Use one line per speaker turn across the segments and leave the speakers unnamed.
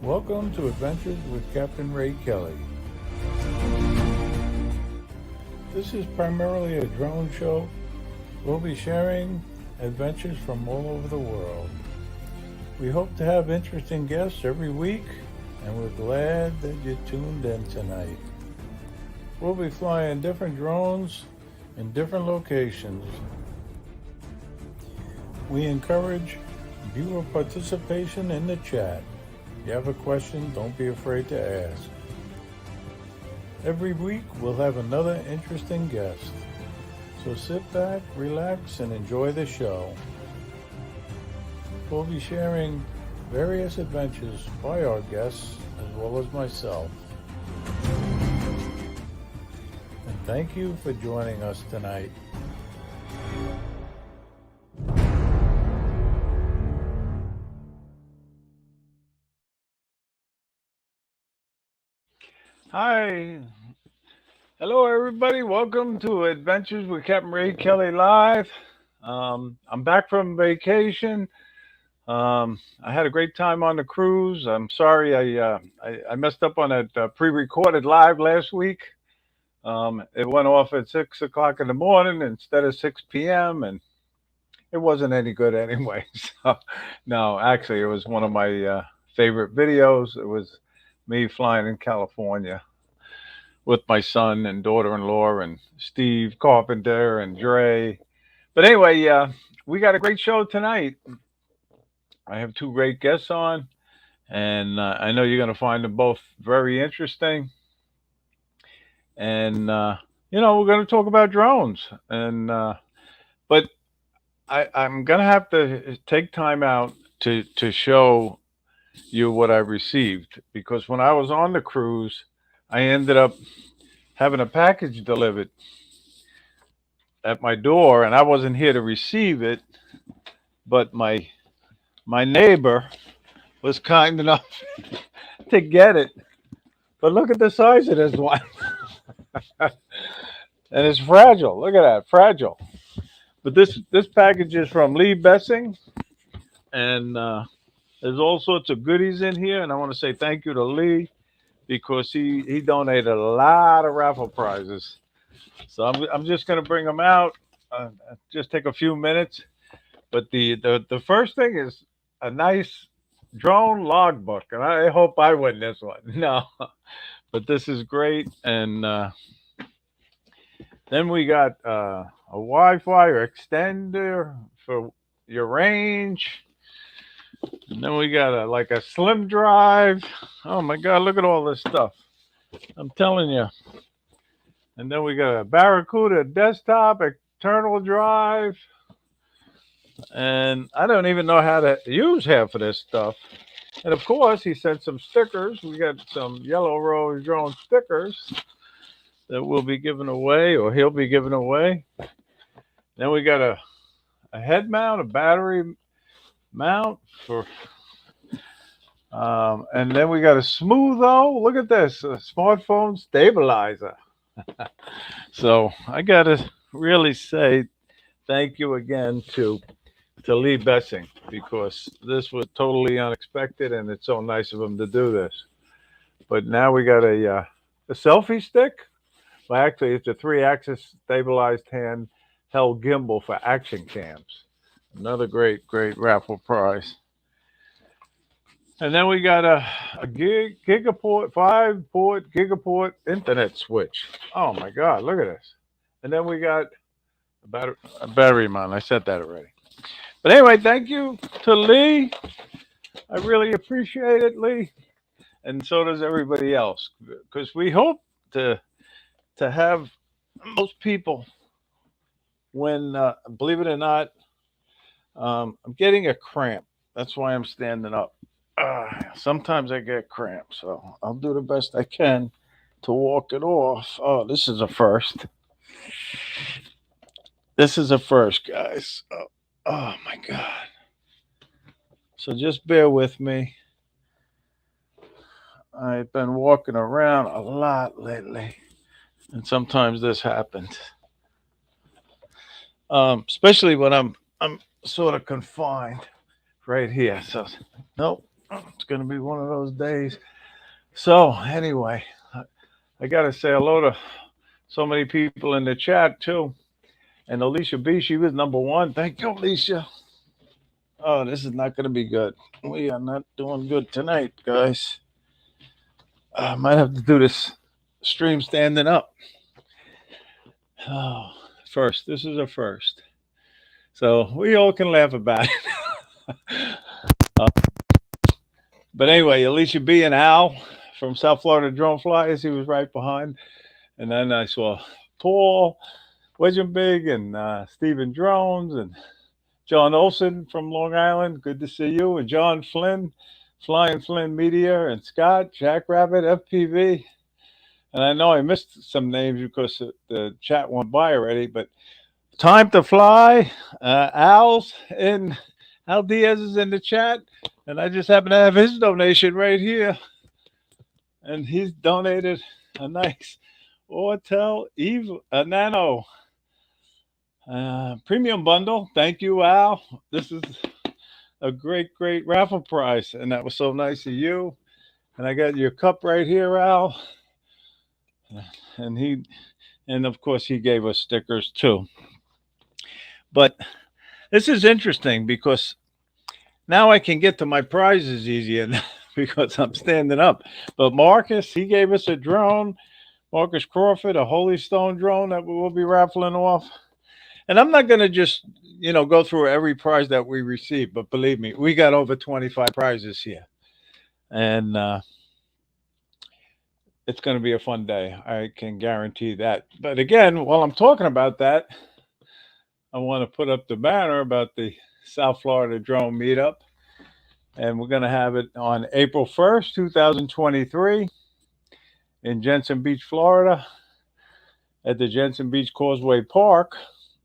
Welcome to Adventures with Captain Ray Kelly. This is primarily a drone show. We'll be sharing adventures from all over the world. We hope to have interesting guests every week, and we're glad that you tuned in tonight. We'll be flying different drones in different locations. We encourage viewer participation in the chat. If you have a question, don't be afraid to ask. Every week we'll have another interesting guest. So sit back, relax, and enjoy the show. We'll be sharing various adventures by our guests as well as myself. And thank you for joining us tonight. Hi. Hello, everybody. Welcome to Adventures with Captain Ray Kelly Live. I'm back from vacation. I had a great time on the cruise. I'm sorry I messed up on that pre-recorded live last week. It went off at 6 o'clock in the morning instead of 6 p.m. and it wasn't any good anyway. So, no, actually, it was one of my favorite videos. It was me flying in California with my son and daughter-in-law and Steve Carpenter and Dre. But anyway, we got a great show tonight. I have two great guests on, and I know you're going to find them both very interesting. And, we're going to talk about drones. And but I'm going to have to take time out to show you what I received, because when I was on the cruise, I ended up having a package delivered at my door, and I wasn't here to receive it, but my neighbor was kind enough to get it. But look at the size of this one. And it's fragile. Look at that, fragile. But this package is from Lee Bessing, and there's all sorts of goodies in here, and I want to say thank you to Lee, because he donated a lot of raffle prizes. So I'm just going to bring them out. Just take a few minutes. But the first thing is a nice drone logbook, and I hope I win this one. No, but this is great. And then we got a Wi-Fi extender for your range. And then we got a slim drive. Oh my God, look at all this stuff. I'm telling you. And then we got a Barracuda desktop, external drive. And I don't even know how to use half of this stuff. And of course, he sent some stickers. We got some Yellow Rose drone stickers that we'll be giving away, or he'll be giving away. Then we got a head mount, a battery mount for, and then we got a Smootho. Look at this, a smartphone stabilizer. So I gotta really say thank you again to Lee Bessing, because this was totally unexpected, and it's so nice of him to do this. But now we got a selfie stick. Well, actually, it's a 3-axis stabilized handheld gimbal for action cams. Another great raffle prize. And then we got a gigaport, 5-port gigaport internet switch. Oh my God, look at this. And then we got a battery mount. I said that already. But anyway, thank you to Lee. I really appreciate it, Lee. And so does everybody else, because we hope to have most people when, believe it or not, I'm getting a cramp. That's why I'm standing up. Sometimes I get cramps, so I'll do the best I can to walk it off. Oh, this is a first. This is a first, guys. Oh my God. So just bear with me. I've been walking around a lot lately, and sometimes this happens. Especially when I'm sort of confined right here. So nope, it's going to be one of those days. So anyway, I got to say hello to so many people in the chat too. And Alicia B, she was number one. Thank you, Alicia. Oh, this is not going to be good. We are not doing good tonight, guys. I might have to do this stream standing up. Oh, first, this is a first. So we all can laugh about it. uh, but anyway, Alicia B and Al from South Florida Drone Flyers, he was right behind. And then I saw Paul Wedgenbig and Stephen Drones and John Olson from Long Island. Good to see you. And John Flynn, Flying Flynn Media, and Scott, Jackrabbit, FPV. And I know I missed some names because the chat went by already, but Time to Fly, Al's in, Al Diaz is in the chat, and I just happen to have his donation right here. And he's donated a nice Ortel Eve Nano premium bundle. Thank you, Al. This is a great raffle prize, and that was so nice of you. And I got your cup right here, Al. And of course he gave us stickers too. But this is interesting because now I can get to my prizes easier because I'm standing up. But Marcus, he gave us a drone. Marcus Crawford, a Holy Stone drone that we will be raffling off. And I'm not going to just, go through every prize that we received, but believe me, we got over 25 prizes here. And it's going to be a fun day. I can guarantee that. But again, while I'm talking about that, I want to put up the banner about the South Florida Drone Meetup. And we're going to have it on April 1st, 2023 in Jensen Beach, Florida at the Jensen Beach Causeway Park.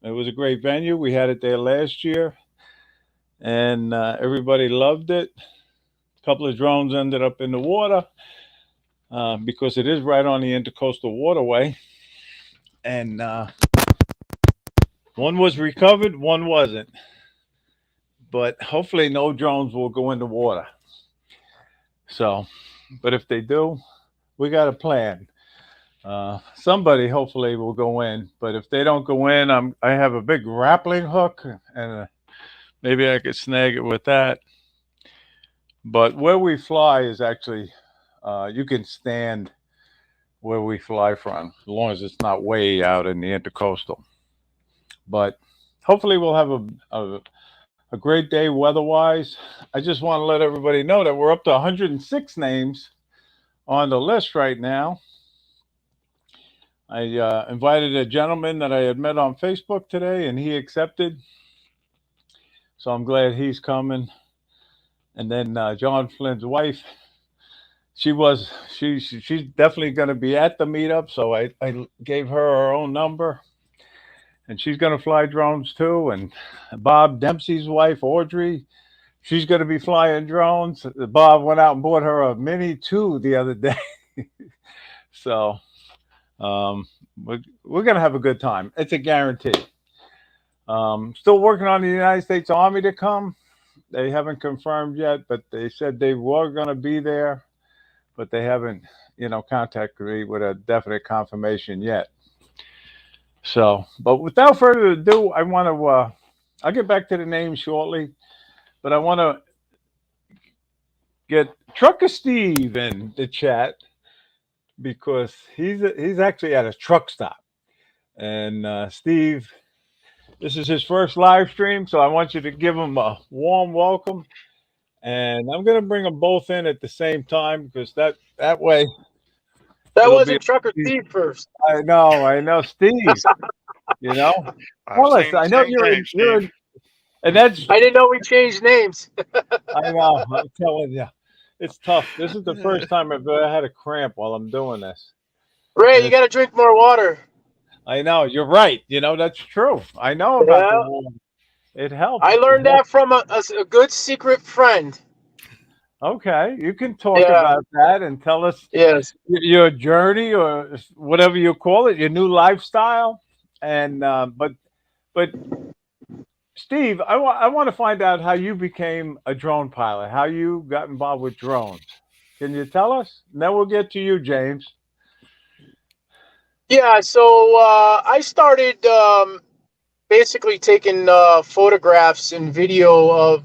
It was a great venue. We had it there last year, and everybody loved it. A couple of drones ended up in the water because it is right on the Intercoastal Waterway. And one was recovered, one wasn't. But hopefully no drones will go in the water. So, but if they do, we got a plan. Somebody hopefully will go in, but if they don't go in, I have a big grappling hook, and maybe I could snag it with that. But where we fly is actually, you can stand where we fly from, as long as it's not way out in the intercoastal. But hopefully we'll have a great day weather-wise. I just want to let everybody know that we're up to 106 names on the list right now. I invited a gentleman that I had met on Facebook today, and he accepted. So I'm glad he's coming. And then John Flynn's wife, she's definitely going to be at the meetup. So I gave her own number, and she's going to fly drones too. And Bob Dempsey's wife, Audrey, she's going to be flying drones. Bob went out and bought her a Mini 2 the other day. So we're going to have a good time. It's a guarantee. Still working on the United States Army to come. They haven't confirmed yet, but they said they were going to be there, but they haven't, contacted me with a definite confirmation yet. So, but without further ado, I want to, I'll get back to the name shortly, but I want to get Trucker Steve in the chat, because he's actually at a truck stop. And Steve, this is his first live stream, so I want you to give him a warm welcome. And I'm going to bring them both in at the same time, because that way.
That wasn't Trucker Steve first.
I know, Steve. Tell us. I know you're in, and that's.
I didn't know we changed names.
I know. I'm telling you. It's tough. This is the first time I've ever had a cramp while I'm doing this.
Ray, you got to drink more water.
I know. You're right. That's true. I know about the water. It helps.
I learned that from a good secret friend.
Okay. You can talk about that and tell us your journey, or whatever you call it, your new lifestyle. And but Steve, I want to find out how you became a drone pilot, how you got involved with drones. Can you tell us? And then we'll get to you, James.
Yeah, so I started basically taking photographs and video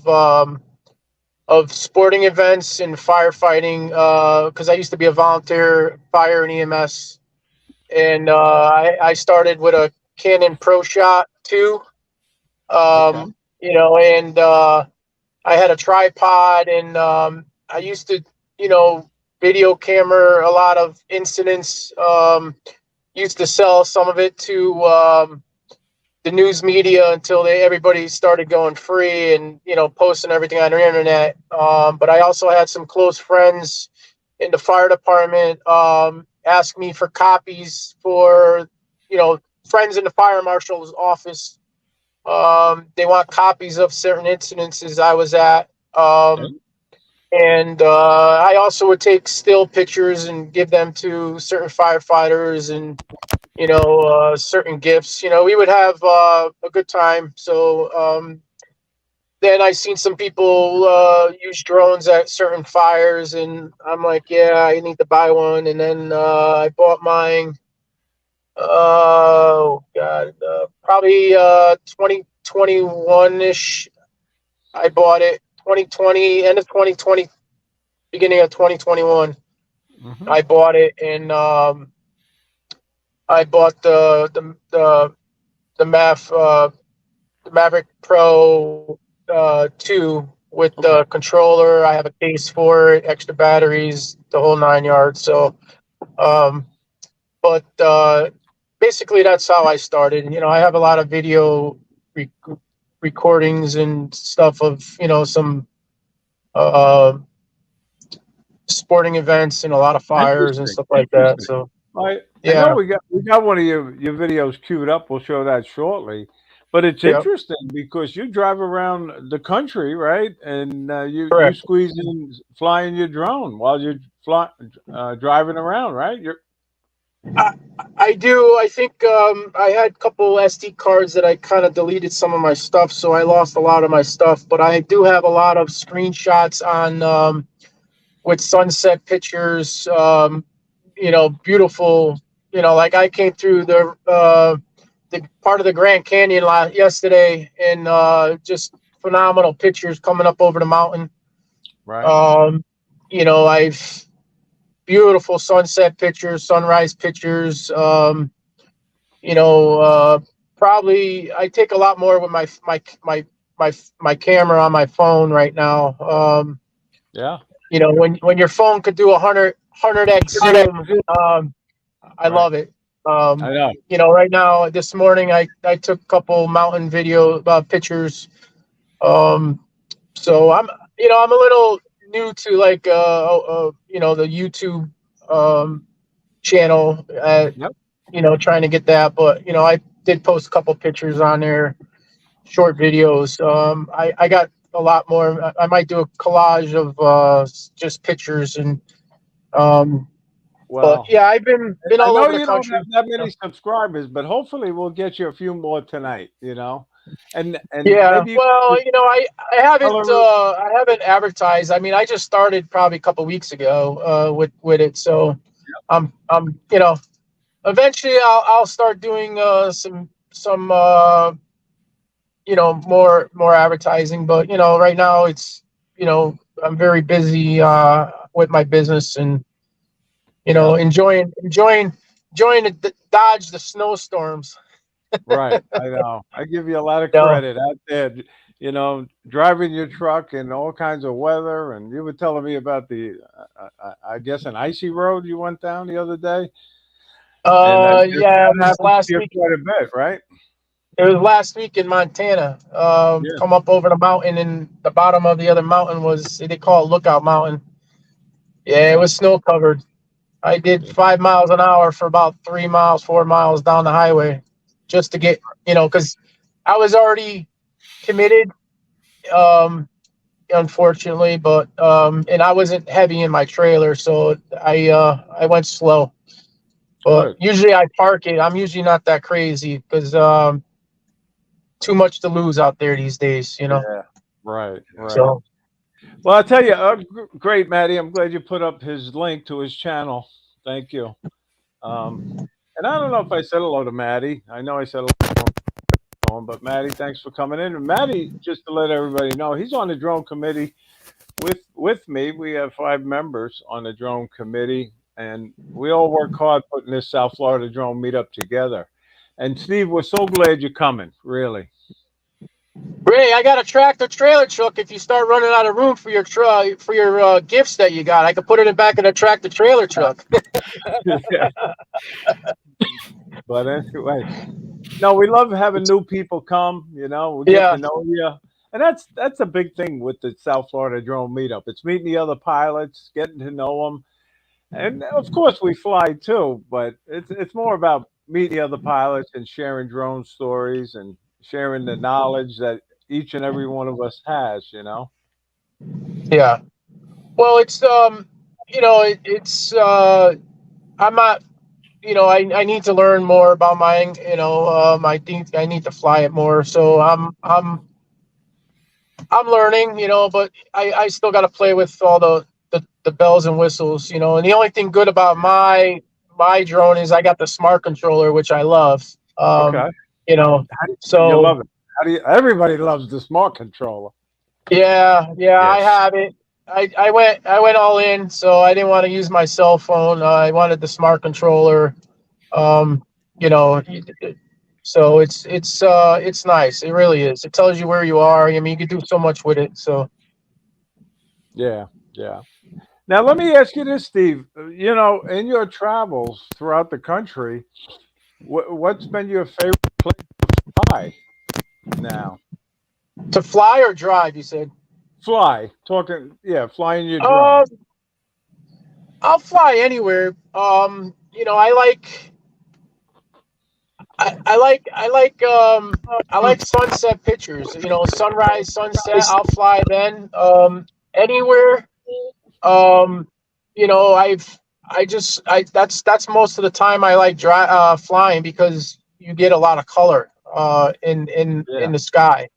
of sporting events and firefighting because I used to be a volunteer fire and EMS, and I started with a Canon Pro Shot 2,
Okay.
and I had a tripod, and I used to, you know, video camera a lot of incidents. Used to sell some of it to the news media until everybody started going free and posting everything on the internet. But I also had some close friends in the fire department ask me for copies for friends in the fire marshal's office. They want copies of certain incidences I was at.
Okay.
And I also would take still pictures and give them to certain firefighters and certain gifts. We would have a good time. So then I seen some people use drones at certain fires, and I'm like, yeah, I need to buy one. And then I bought mine. Oh God, probably 2021 ish. I bought it 2020, end of 2020, beginning of 2021.
Hmm.
I bought it, and I bought the the Maverick Pro 2 with
Okay.
the controller. I have a case for it, extra batteries, the whole 9 yards. So, um, but basically, that's how I started. I have a lot of video re- recordings and stuff of some uh, sporting events and a lot of fires and
Interesting.
stuff like that.
Interesting.
So,
I know
yeah,
we got one of your videos queued up. We'll show that shortly. But it's
yeah,
interesting because you drive around the country, right? And you
correct.
squeeze in flying your drone while you're fly, driving around, right? You're
I, I do. I think I had a couple SD cards that I kind of deleted some of my stuff, so I lost a lot of my stuff. But I do have a lot of screenshots on with sunset pictures. Beautiful. Like I came through the part of the Grand Canyon yesterday, and just phenomenal pictures coming up over the mountain.
right.
Um, I've beautiful sunset pictures, sunrise pictures. You know, uh, Probably I take a lot more with my camera on my phone right now.
Yeah.
When your phone could do 100x zoom, I
Right.
love it.
I know.
Right now, this morning, I took a couple mountain video pictures. Um, so I'm a little new to like the YouTube channel.
Yep.
Trying to get that, but I did post a couple pictures on there, short videos. I got a lot more. I might do a collage of just pictures and um, but
Well,
yeah, I've been
I
all
know
over the
you don't have
country.
that many subscribers, but hopefully we'll get you a few more tonight. And
Yeah,
maybe you
well,
could just tell her.
I haven't advertised. I mean, I just started probably a couple weeks ago with it, so I'm eventually I'll start doing some more advertising, but right now it's I'm very busy with my business and
Yeah.
enjoying the dodge the snowstorms.
Right, I know. I give you a lot of
You know,
credit out there, driving your truck in all kinds of weather, and you were telling me about I guess, an icy road you went down the other day, and I guess
yeah,
that happens to you quite a bit, right?
it was last week in Montana.
Yeah,
Come up over the mountain, and the bottom of the other mountain was they call it Lookout Mountain. Yeah, it
yeah,
was snow covered. I did
yeah.
5 miles an hour for about 3 miles, 4 miles down the highway, just to get because I was already committed. Um, Unfortunately, but and I wasn't heavy in my trailer, so I went slow. But
Good.
usually I park it. I'm usually not that crazy because too much to lose out there these days, you know.
Yeah. Right. Right.
So
Well, I'll tell you, great, Maddie. I'm glad you put up his link to his channel. Thank you. Um, and I don't know if I said hello to Maddie. I know I said hello to him, but Maddie, thanks for coming in. And Maddie, just to let everybody know, he's on the drone committee with me. We have 5 members on the drone committee, and we all work hard putting this South Florida drone meetup together. And Steve, we're so glad you're coming. Really.
Ray, I got a tractor trailer truck. If you start running out of room for your gifts that you got, I could put it in back in the tractor trailer truck.
Yeah. But anyway, no, we love having new people come. We get
Yeah,
to know you, and that's a big thing with the South Florida Drone Meetup. It's meeting the other pilots, getting to know them, and of course we fly too. But it's more about meeting the other pilots and sharing drone stories and sharing the knowledge that each and every one of us has.
yeah. Well, I'm not. I need to learn more about mine. I think I need to fly it more. So I'm learning. But I still got to play with all the bells and whistles. And the only thing good about my drone is I got the smart controller, which I love.
Okay,
You know,
you
so
love it. How do you? Everybody loves the smart controller.
yeah, I
Yes.
have it. I went all in, so I didn't want to use my cell phone. I wanted the smart controller. Um, you know, so it's nice. It really is. It tells you where you are. I mean, you can do so much with it. So
Yeah, yeah. Now, let me ask you this, Steve. In your travels throughout the country, what's been your favorite place to fly now?
to fly or drive, you said?
Fly, talking, yeah, flying your
Um,
drone.
I'll fly anywhere. I like sunset pictures. Sunrise, sunset. I'll fly then. Anywhere. Um, that's most of the time I like flying because you get a lot of color in
Yeah,
the sky.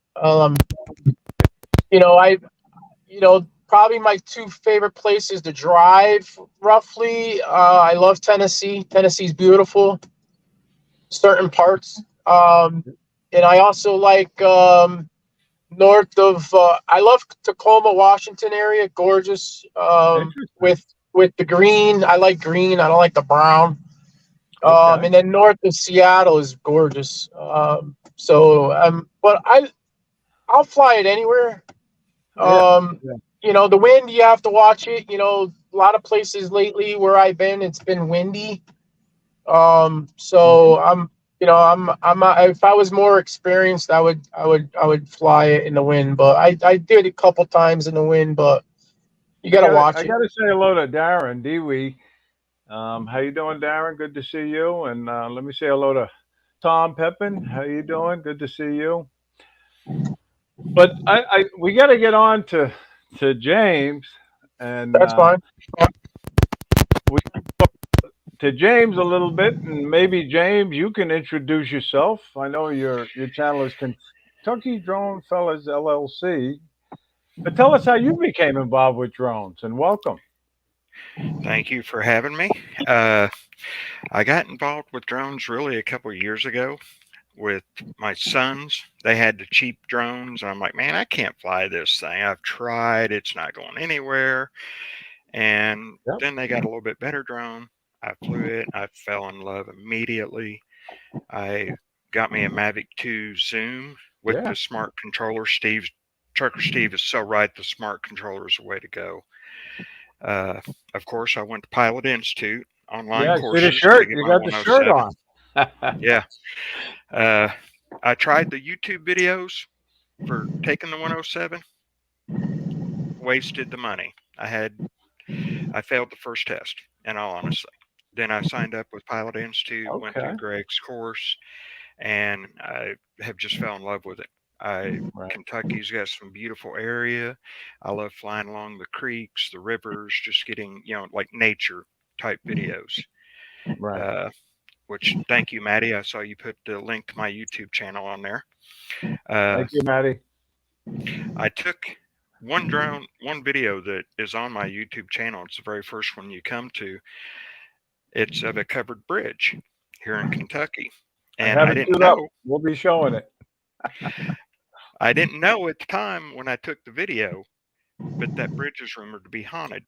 You know, I probably my two favorite places to drive roughly. I love Tennessee. Tennessee's beautiful, certain parts. And I also like north of I love Tacoma, Washington area, gorgeous.
interesting.
With the green, I like green. I don't like the brown.
Okay.
And then north of Seattle is gorgeous. But I'll fly it anywhere.
Yeah,
Um,
yeah.
the wind, you have to watch it. A lot of places lately where I've been, it's been windy.
Mhm.
So if I was more experienced, I would fly it in the wind. But I did a couple times in the wind, but you
I
gotta
gotta,
watch
I
it.
gotta say hello to Darren Dewey. How you doing, Darren? Good to see you. And let me say hello to Tom Pepin. How you doing? Good to see you. But we got to get on to James, and
That's fine.
we to James a little bit, and maybe James, you can introduce yourself. I know your channel is Kentucky Drone Fellas LLC, but tell us how you became involved with drones, and welcome.
Thank you for having me. Uh, I got involved with drones really a couple of years ago with my sons. They had the cheap drones. I'm like, man, I can't fly this thing. I've tried, it's not going anywhere. And
Yep.
then they got a little bit better drone. I flew it. I fell in love immediately. I got me a Mavic 2 Zoom with
Yeah.
the smart controller. Trucker Steve is so right. The smart controller is the way to go. Uh, of course, I went to Pilot Institute online
Yeah. I see the
courses to
shirt.
get
You
my
got the shirt
107.
on.
Yeah. Uh, I tried the YouTube videos for taking the 107, wasted the money. I failed the first test, in all honesty. Then I signed up with Pilot Institute, went through
Okay.
Greg's course, and I have just fell in love with it.
Right.
Kentucky's got some beautiful area. I love flying along the creeks, the rivers, just getting, like nature type videos.
Right.
Uh, which thank you, Maddie. I saw you put the link to my YouTube channel on there.
Thank you, Maddie.
I took one video that is on my YouTube channel. It's the very first one you come to. It's of a covered bridge here in Kentucky. And
I have
I
it
didn't
queued up.
know.
We'll be showing it.
I didn't know at the time when I took the video, but that bridge is rumored to be haunted.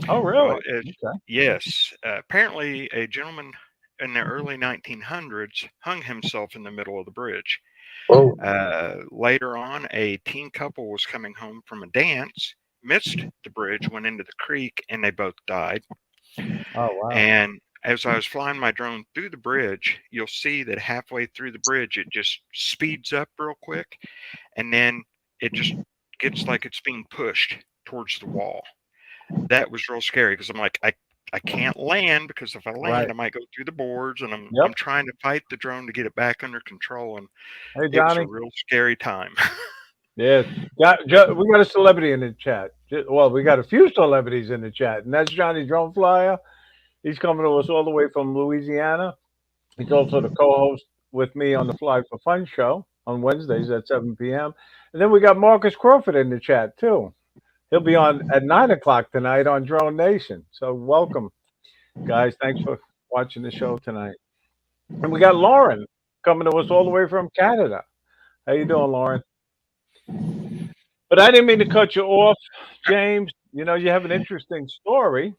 Oh, really?
Well,
Okay.
yes. Apparently, a gentleman in the early 1900s hung himself in the middle of the bridge.
Oh,
Later on, a teen couple was coming home from a dance, missed the bridge, went into the creek, and they both died.
Oh, wow.
And as I was flying my drone through the bridge, you'll see that halfway through the bridge, it just speeds up real quick, and then it just gets like it's being pushed towards the wall. That was real scary because I'm like, I can't land, because if I land,
Right.
I might go through the boards, and I'm
Yep.
trying to fight the drone to get it back under control, and
Hey,
it was
Johnny.
a real scary time.
Yes. We got a celebrity in the chat. Well, we got a few celebrities in the chat, and that's Johnny Drone Flyer. He's coming to us all the way from Louisiana. He's also the co-host with me on the Fly for Fun show on Wednesdays at 7 p.m. And then we got Marcus Crawford in the chat too. He'll be on at 9 o'clock tonight on Drone Nation. So welcome, guys. Thanks for watching the show tonight. And we got Lauren coming to us all the way from Canada. How you doing, Lauren? But I didn't mean to cut you off, James. You know, you have an interesting story.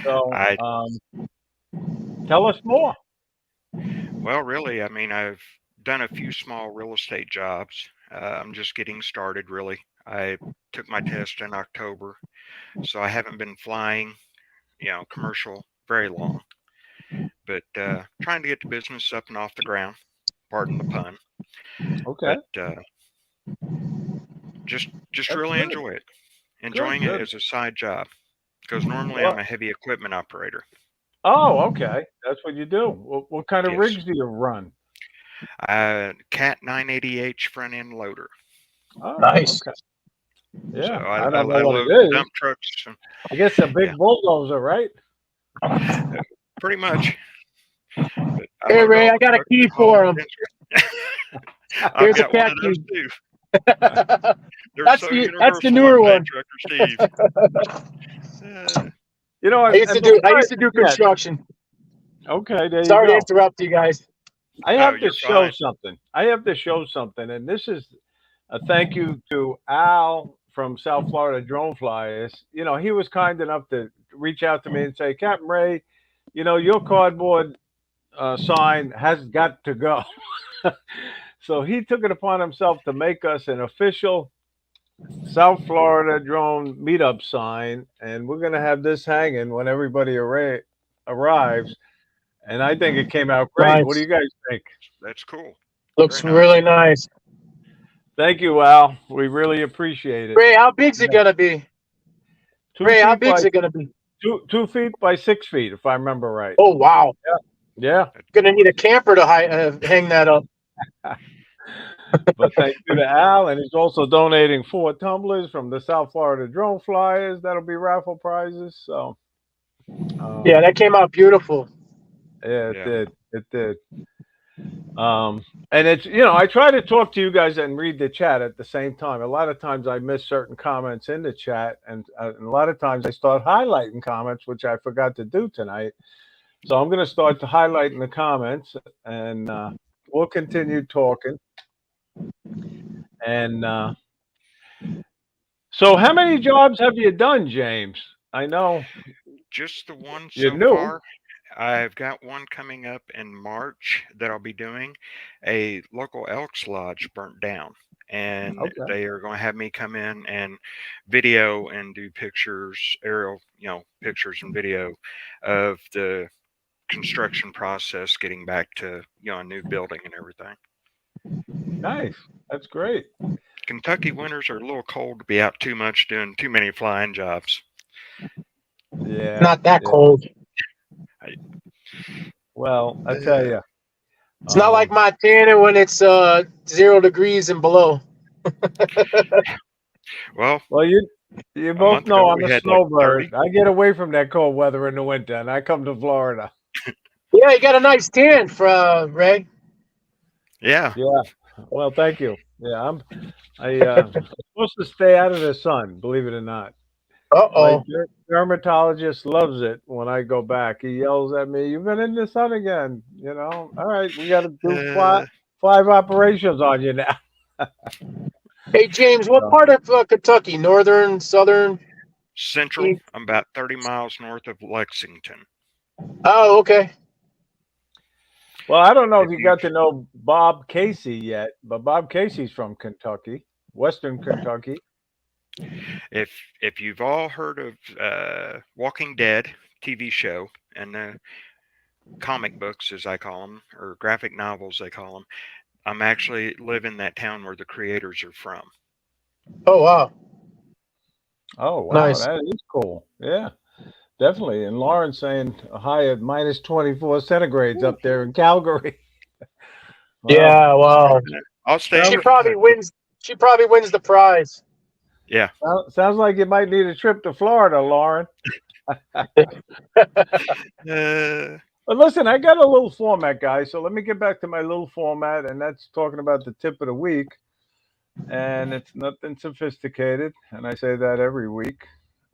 So tell us more.
Well, really, I mean, I've done a few small real estate jobs. I'm just getting started, really. I took my test in October, so I haven't been flying, commercial very long. But trying to get the business up and off the ground, pardon the pun.
Okay.
But just
That's
really
good.
enjoy it. Enjoying it as a side job, because normally I'm a heavy equipment operator.
Oh, okay. That's what you do. What kind of
Yes.
rigs do you run?
Cat 980H front end loader.
Oh,
nice.
Okay. Yeah,
So
I don't know
I
what
load
it is.
dump trucks.
I guess a big bulldozer, right?
Pretty much. But
Hey, Ray, I got a key for him.
I've got one of those too.
That's the newer one.
Steve.
You know,
I used to do construction.
Okay, there
Sorry
you go.
to interrupt you guys.
I have to
you're
show
fine.
something. And this is a thank you to Al from South Florida Drone Flyers. You know, he was kind enough to reach out to me and say, Captain Ray, you know, your cardboard sign has got to go. So he took it upon himself to make us an official South Florida drone meetup sign, and we're going to have this hanging when everybody arrives. And I think it came out great.
Nice.
What do you guys think?
That's cool.
Looks
Very nice.
really nice.
Thank you, Al. We really appreciate it.
Ray, how big's it gonna be? Ray, how big's it gonna be?
2 feet by 6 feet, if I remember right.
Oh, wow.
Yeah.
Gonna need a camper to hang that up.
But thank you to Al, and he's also donating 4 tumblers from the South Florida Drone Flyers. That'll be raffle prizes. So,
yeah, that came out beautiful.
Yeah, it did. It did. And it's, I try to talk to you guys and read the chat at the same time. A lot of times I miss certain comments in the chat, and a lot of times I start highlighting comments, which I forgot to do tonight. So I'm going to start to highlighting the comments, and we'll continue talking. And so how many jobs have you done, James? I know.
Just the one
You're
so
new.
far. I've got one coming up in March that I'll be doing. A local Elks Lodge burnt down, and they are going to have me come in and video and do pictures, aerial, pictures and video of the construction process, getting back to, a new building and everything.
Nice. That's great.
Kentucky winters are a little cold to be out too much doing too many flying jobs.
Yeah.
Not that cold.
Well, I tell you.
It's not like Montana when it's 0 degrees and below.
Well,
you both know I'm a snowbird. I get away from that cold weather in the winter, and I come to Florida.
Yeah, you got a nice tan, Ray.
Yeah.
Yeah. Well, thank you. Yeah, I'm supposed to stay out of the sun, believe it or not. My
Uh-oh.
dermatologist loves it when I go back. He yells at me, "You've been in the sun again." You know. All right, we got to do
Uh,
five operations on you now.
Hey, James, what
So,
part of Kentucky? Northern, southern,
Central.
east?
I'm about 30 miles north of Lexington.
Oh, okay.
well, I don't know if
If
you
you
got to know Bob Casey yet, but Bob Casey's from Kentucky, Western Kentucky.
if if you've all heard of Walking Dead TV show and the comic books, as I call them, or graphic novels, they call them, I'm actually live in that town where the creators are from.
Oh, wow.
Oh wow,
Nice.
that is cool. Yeah, definitely. And Lauren's saying a high of minus 24 centigrades
Woo.
up there in Calgary. Wow.
Yeah, wow.
I'll stay in
She
Sounds,
probably
Kentucky.
wins. She probably wins the prize.
Yeah.
sounds like you might need a trip to Florida, Lauren.
Uh,
But listen, I got a little format, guys. So let me get back to my little format, and that's talking about the tip of the week. And it's nothing sophisticated, and I say that every week.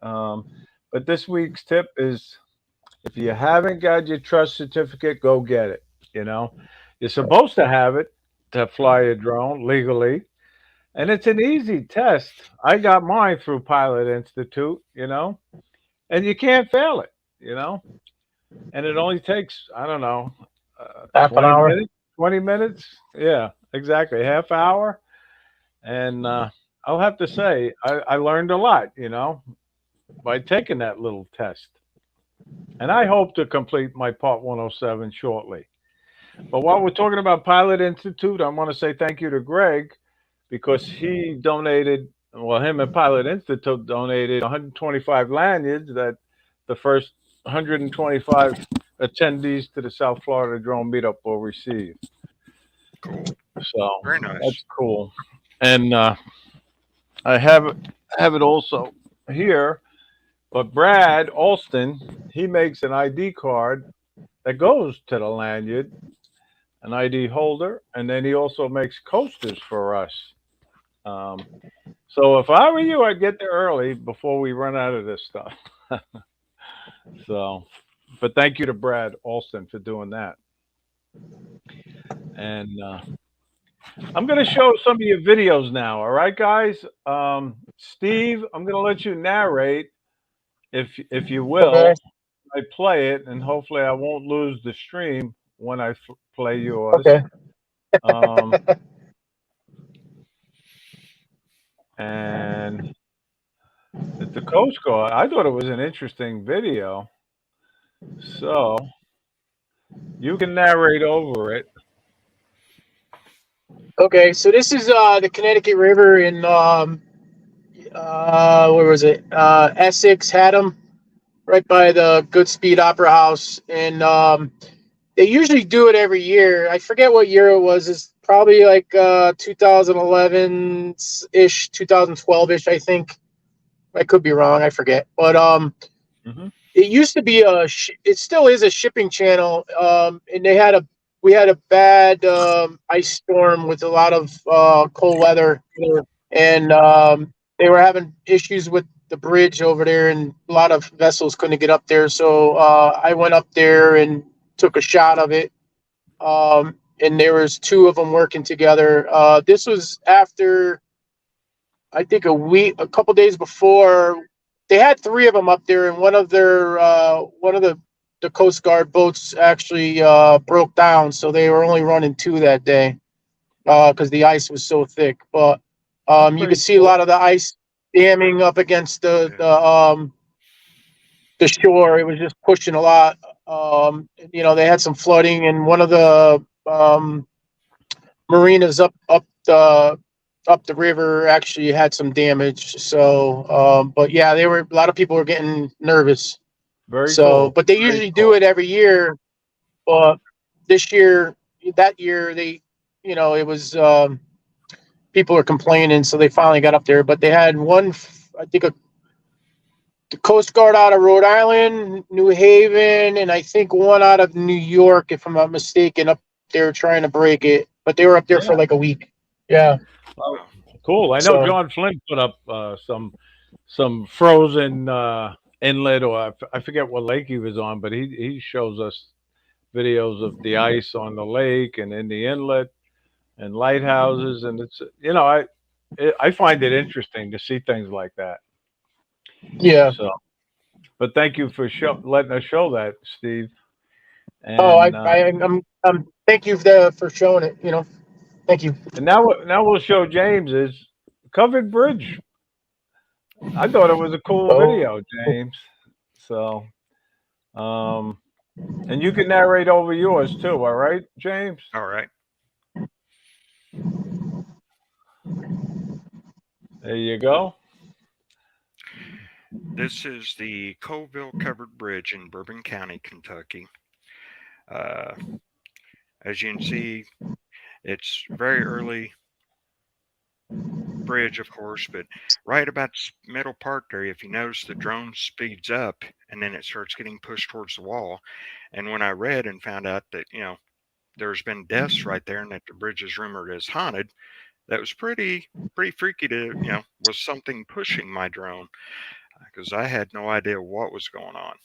Um, but this week's tip is if you haven't got your trust certificate, go get it. You know, you're supposed to have it to fly a drone legally, and it's an easy test. I got mine through Pilot Institute, and you can't fail it, you know, and it only takes, I don't know,
Half an
20
hour.
minutes, 20 minutes. Yeah, exactly. Half hour. And I'll have to say, I learned a lot, by taking that little test. And I hope to complete my Part 107 shortly. But while we're talking about Pilot Institute, I want to say thank you to Greg because he donated, well, him and Pilot Institute donated 125 lanyards that the first 125 attendees to the South Florida Drone Meetup will receive.
cool.
So
Very nice.
that's cool. And I have it also here. But Brad Alston, he makes an ID card that goes to the lanyard, an ID holder, and then he also makes coasters for us. Um, so if I were you, I'd get there early before we run out of this stuff. So, but thank you to Brad Alston for doing that. And I'm going to show some of your videos now. All right, guys. Steve, I'm going to let you narrate if you
Okay.
will. I play it, and hopefully I won't lose the stream when I play yours.
Okay.
Um, and it's the Coast Guard. I thought it was an interesting video, so you can narrate over it.
Okay. So this is the Connecticut River in where was it? Essex, Haddam, right by the Goodspeed Opera House, and they usually do it every year. I forget what year it was. It's probably like 2011 ish, 2012 ish. I think. I could be wrong. I forget. But
Hmm.
it used to be it still is a shipping channel. And we had a bad ice storm with a lot of cold weather, and they were having issues with the bridge over there, and a lot of vessels couldn't get up there. So I went up there and took a shot of it. And there was two of them working together. This was after I think a couple days before. They had three of them up there, and one of the Coast Guard boats actually broke down, so they were only running two that day because the ice was so thick. But
That's
you could
pretty
see a
cool.
lot of the ice damming up against
Yeah.
the shore. It was just pushing a lot. They had some flooding, and one of the marinas up the river actually had some damage. So, but yeah, they were a lot of people were getting nervous.
Very
So,
cool.
but they
Very
usually do
cool.
it every year. But this year, that year, it was people were complaining, so they finally got up there. But they had one, I think, the Coast Guard out of Rhode Island, New Haven, and I think one out of New York, if I'm not mistaken, up there trying to break it. but they were up there for
Yeah.
like a week. Yeah.
Well,
Wow.
cool. I know
So
John Flynn put up some frozen inlet, or I forget what lake he was on, but he shows us videos of the ice on the lake and in the inlet and lighthouses, and it's I find it interesting to see things like that.
yeah.
So, but thank you for letting us show that, Steve.
Oh,
And
thank you for showing it. Thank you.
now we'll show James's covered bridge. I thought it was a cool
Oh,
video, James. So, um, and you can narrate over yours too. All right, James.
All right.
There you go.
This is the Colville Covered Bridge in Bourbon County, Kentucky. Uh, as you can see, it's very early bridge, of course, but right about the middle part there, if you notice, the drone speeds up and then it starts getting pushed towards the wall. And when I read and found out that, there's been deaths right there and that the bridge is rumored as haunted, that was pretty freaky to, was something pushing my drone because I had no idea what was going on.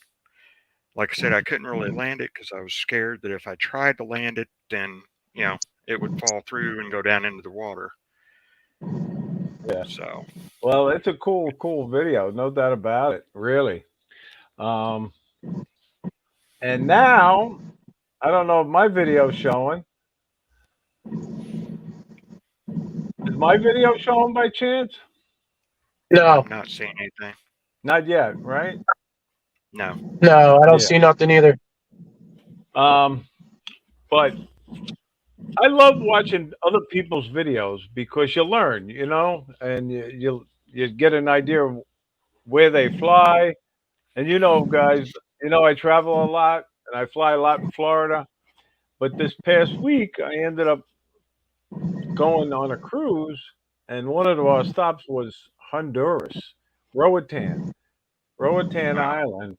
Like I said, I couldn't really land it because I was scared that if I tried to land it, then, it would fall through and go down into the water.
Yeah.
So,
Well, it's a cool video, no doubt about it. Really. Um, and now I don't know if my video's showing. Is my video showing by chance?
no,
I'm not seeing anything.
Not yet, right?
No.
no, I don't
Yeah.
see nothing either.
Um, but I love watching other people's videos because you learn, and you get an idea of where they fly. And guys, I travel a lot and I fly a lot in Florida. But this past week, I ended up going on a cruise, and one of our stops was Honduras, Roatan, Roatan
Wow.
Island.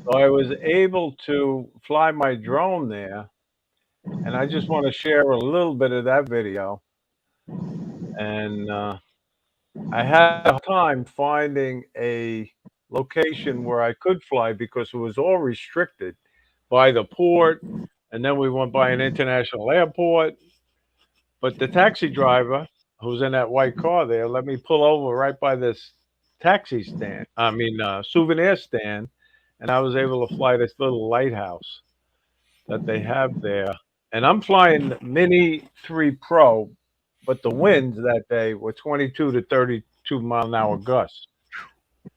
So I was able to fly my drone there, and I just want to share a little bit of that video. And I had a time finding a location where I could fly because it was all restricted by the port, and then we went by an international airport. But the taxi driver who's in that white car there let me pull over right by this taxi stand. I mean, souvenir stand, and I was able to fly this little lighthouse that they have there. And I'm flying the Mini 3 Pro, but the winds that day were 22 to 32-mile-an-hour gusts.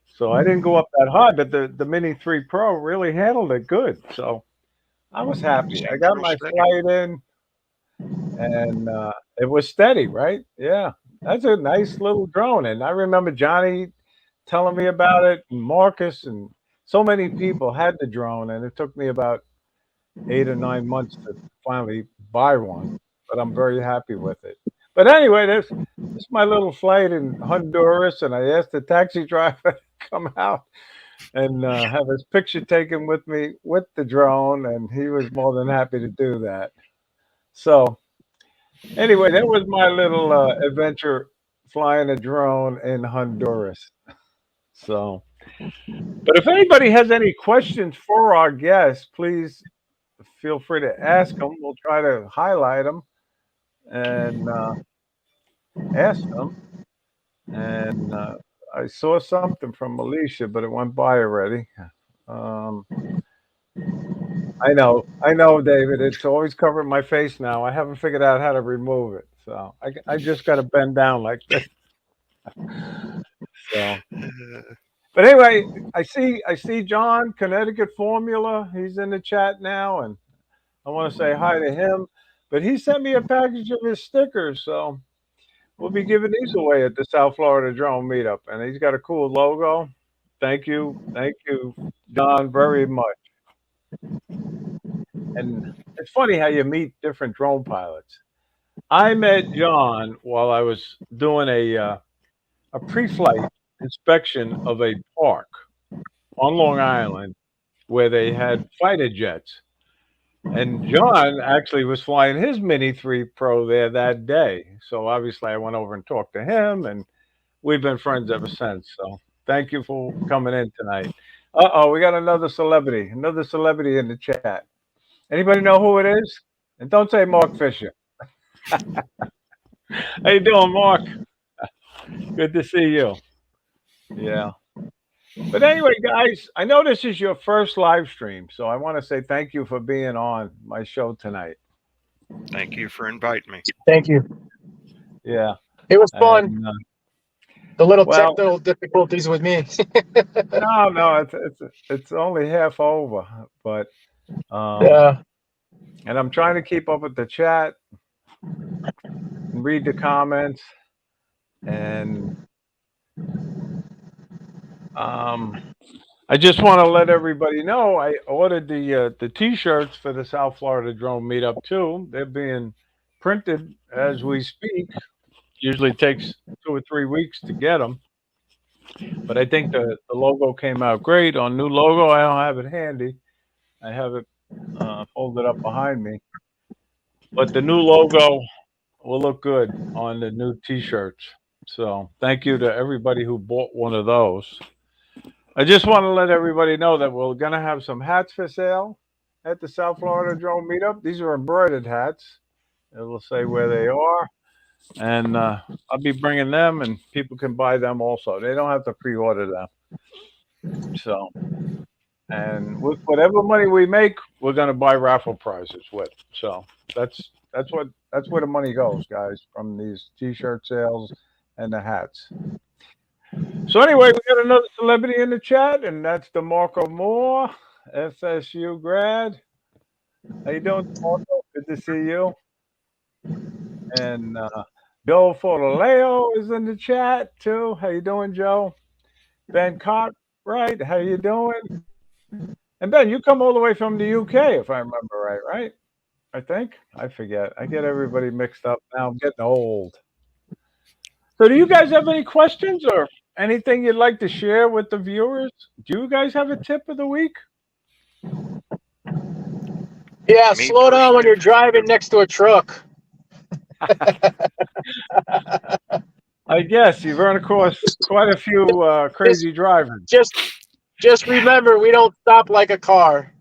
So I didn't go up that high, but the Mini 3 Pro really handled it good. So I was happy. I
Seems
got
real
my
steady.
flight in, and it was steady, right? Yeah, that's a nice little drone. And I remember Johnny telling me about it, and Marcus, and so many people had the drone, and it took me about 8 or 9 months to finally buy one. But I'm very happy with it. But anyway, this is my little flight in Honduras, and I asked the taxi driver to come out and have his picture taken with me with the drone, and he was more than happy to do that. So anyway, that was my little adventure flying a drone in Honduras. So, but if anybody has any questions for our guests, please feel free to ask them. We'll try to highlight them and ask them. And I saw something from Alicia, but it went by already. Um, I know, David. It's always covering my face now. I haven't figured out how to remove it, so I just got to bend down like this. So,
Uh,
but anyway, I see John Connecticut Formula. He's in the chat now, and I want to say hi to him. But he sent me a package of his stickers, so we'll be giving these away at the South Florida Drone Meetup, and he's got a cool logo. Thank you, John, very much. And it's funny how you meet different drone pilots. I met John while I was doing a pre-flight inspection of a park on Long Island where they had fighter jets. And John actually was flying his Mini 3 Pro there that day. So obviously I went over and talked to him, and we've been friends ever since. So thank you for coming in tonight. Uh-oh, we got another celebrity in the chat. Anybody know who it is? And don't say Mark Fisher. How you doing, Mark? Good to see you. Yeah. But anyway, guys, I know this is your first live stream, so I want to say thank you for being on my show tonight.
Thank you for inviting me.
Thank you.
Yeah.
It was fun.
And,
The little
well,
technical difficulties with me.
no, it's only half over, but
Yeah.
and I'm trying to keep up with the chat and read the comments, and I just want to let everybody know I ordered the T-shirts for the South Florida Drone Meetup too. They're being printed as we speak. Usually takes 2 or 3 weeks to get them, but I think the logo came out great on new logo. I don't have it handy. I have it folded up behind me, but the new logo will look good on the new T-shirts. So thank you to everybody who bought one of those. I just want to let everybody know that we're going to have some hats for sale at the South Florida Drone Meetup. These are embroidered hats. It will say where they are, and I'll be bringing them, and people can buy them also. They don't have to pre-order them. So, and with whatever money we make, we're going to buy raffle prizes with. So that's where the money goes, guys, from these T-shirt sales and the hats. So anyway, we got another celebrity in the chat, and that's DeMarco Moore, FSU grad. How you doing, DeMarco? Good to see you. And Joe Fortaleo is in the chat too. How you doing, Joe? Ben Cott, right? How you doing? And Ben, you come all the way from the UK, if I remember right, right? I think. I forget. I get everybody mixed up now. I'm getting old. So do you guys have any questions or anything you'd like to share with the viewers? Do you guys have a tip of the week?
Yeah,
Me
slow down when
personally,
you're driving next to a truck.
I guess you've run across quite a few
Just,
crazy drivers.
just remember, we don't stop like a car.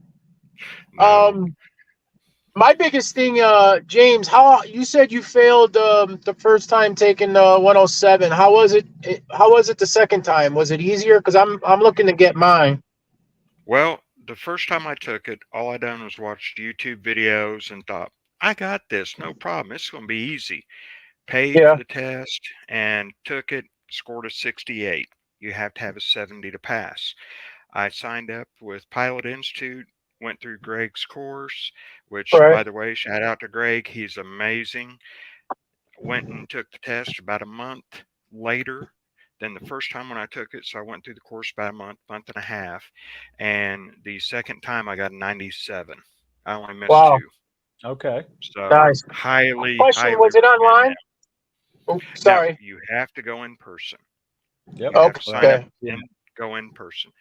no.
My biggest thing, James, how you said you failed the first time taking the 107. How was it? How was it the second time? Was it easier? Because I'm looking to get mine.
Well, the first time I took it, all I done was watch YouTube videos and thought, I got this, no problem. It's going to be easy. Paid for
Yeah.
the test and took it, scored a 68. You have to have a 70 to pass. I signed up with Pilot Institute, went through Greg's course, which,
Right.
by the way, shout out to Greg. He's amazing. Went and took the test about a month later than the first time when I took it. So I went through the course about a month and a half. And the second time I got a 97. I only missed
Wow.
2.
Okay.
So
Nice.
highly
Was it
recommend
online?
that.
Oh,
No,
sorry.
you have to go in person.
Yep.
You have to sign up
Okay.
and go in person.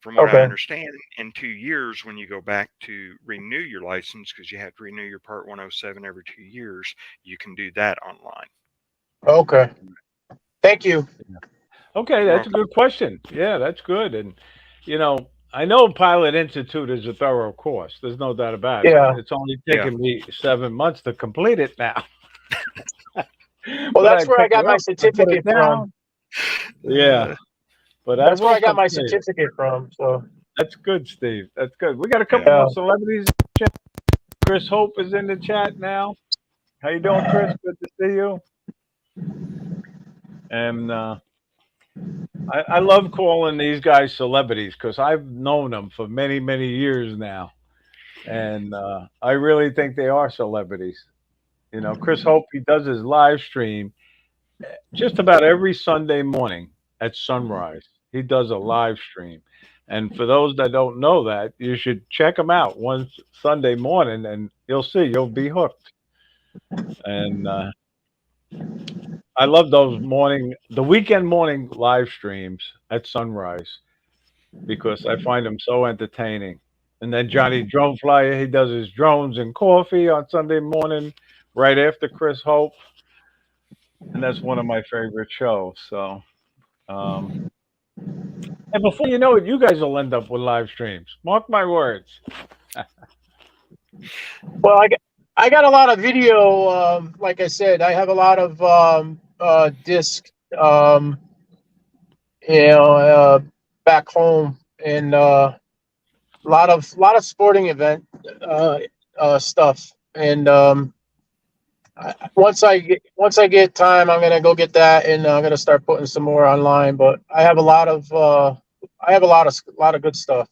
From what I
Okay.
understand, in 2 years, when you go back to renew your license, because you have to renew your Part 107 every 2 years, you can do that online.
Okay. Thank you.
Okay, that's a good question. Yeah, that's good. And I know Pilot Institute is a thorough course. There's no doubt about it.
Yeah.
It's only
Yeah.
taken me 7 months to complete it now.
Well,
But
that's
I
where I
pick
got
it
my
up, I put it
certificate from.
down. Yeah, but I
That's where
will
I got my
complete it.
certificate from. So
That's good, Steve. That's good. We got a couple
Yeah.
more celebrities. Chris Hope is in the chat now. How you doing, Chris? Good to see you. And I love calling these guys celebrities because I've known them for many, many years now. And I really think they are celebrities. Chris Hope, he does his live stream just about every Sunday morning at sunrise. He does a live stream. And for those that don't know that, you should check him out one Sunday morning and you'll see, you'll be hooked. And I love the weekend morning live streams at sunrise because I find them so entertaining. And then Johnny Drone Flyer, he does his drones and coffee on Sunday morning, right after Chris Hope, and that's one of my favorite shows. So, um, and before you know it, you guys will end up with live streams. Mark my words.
Well, I got a lot of video. Like I said, I have a lot of disc. Um, you know, back home, and lot of sporting event stuff. And once I get time, I'm gonna go get that, and I'm gonna start putting some more online. But I have a lot of lot of good stuff.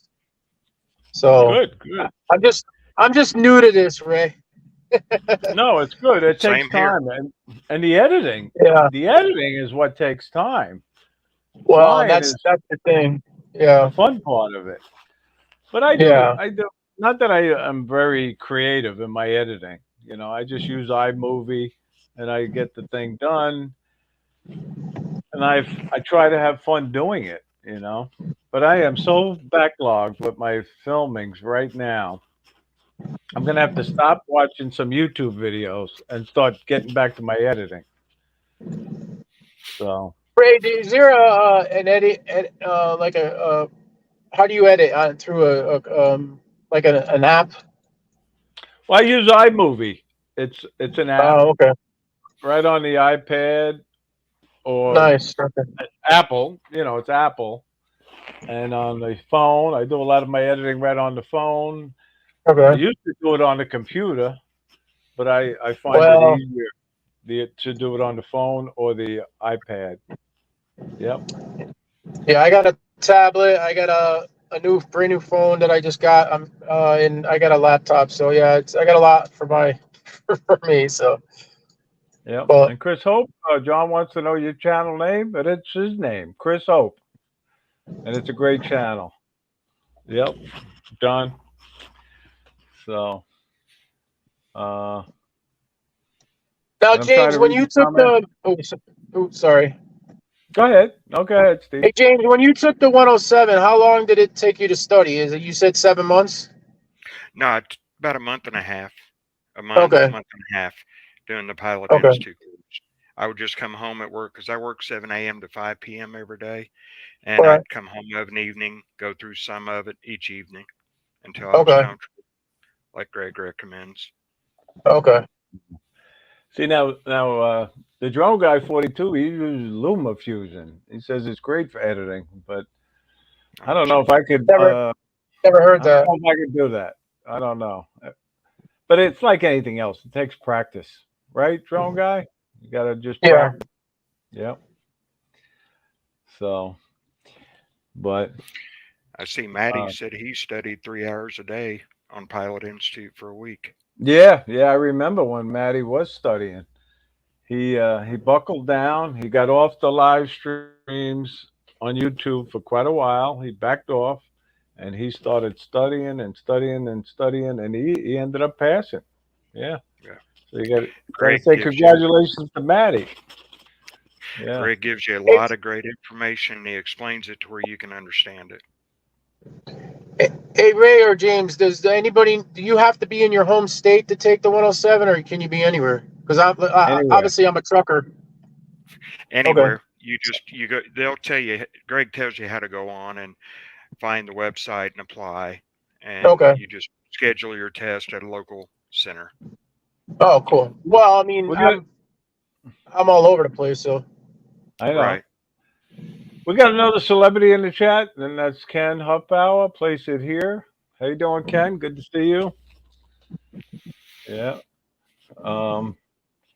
So
Good, good.
I'm just new to this, Ray.
No, it's good. It takes
Same here.
time, and
Yeah.
the editing is what takes time.
Well,
Flying is
that's the thing.
the
Yeah.
fun part of it. But I do,
Yeah.
I do. Not that I am very creative in my editing. You know, I just use iMovie, and I get the thing done, and I try to have fun doing it. You know, but I am so backlogged with my filmings right now. I'm gonna have to stop watching some YouTube videos and start getting back to my editing. So,
Ray, is there an edit like how do you edit through like an app?
well, I use iMovie. It's an app
Oh, okay.
right on the iPad or
Nice. Okay.
Apple. You know, it's Apple. And on the phone, I do a lot of my editing right on the phone. I
Okay.
used to do it on the computer, but I find it
Well,
easier to do it on the phone or the iPad. Yep.
yeah, I got a tablet. I got a brand new phone that I just got. And I got a laptop. So yeah, I got a lot for my for me. So,
Yep.
but
And Chris Hope, John wants to know your channel name, but it's his name, Chris Hope, and it's a great channel. Yep, John. So, uh,
now,
and I'm trying
James,
to
when
read
you
the
took
comment.
sorry.
Go ahead. No, go ahead, Steve.
Hey, James, when you took the 107, how long did it take you to study? Is it, you said 7 months?
No, it's about a month and a half,
Okay.
month and a half, doing the Pilot
Okay.
Institute course. I would just come home at work because I work 7 a.m. to 5 p.m. every day,
All
and
right.
I'd come home of an evening, go through some of it each evening until I was
Okay.
comfortable, like Greg recommends.
Okay.
See now, the drone guy 42, he uses LumaFusion. He says it's great for editing, but I don't know if I could.
Never never heard
I don't
that.
know if I could do that. I don't know. But it's like anything else. It takes practice, right, drone guy? You gotta just
Yeah.
practice. Yep. So, but
I see Maddie
uh,
said he studied 3 hours a day on Pilot Institute for a week.
yeah, I remember when Matty was studying. He buckled down. He got off the live streams on YouTube for quite a while. He backed off, and he started studying and studying and studying, and he ended up passing. Yeah.
Yeah.
So you got to
Greg
say
gives you
congratulations to Matty. Yeah.
Greg gives you a lot
It's,
of great information. He explains it to where you can understand it.
hey, Ray or James, do you have to be in your home state to take the 107, or can you be anywhere? Because
Anyway,
obviously I'm a trucker. Okay.
Anywhere you go, they'll tell you. Greg tells you how to go on and find the website and apply, and
Okay.
you just schedule your test at a local center.
Oh, cool. Well, I mean,
we got.
I'm all over the place, so
I know.
Right.
We got another celebrity in the chat, and that's Ken Huffbauer. Place it here. How you doing, Ken? Good to see you. Yeah. Um,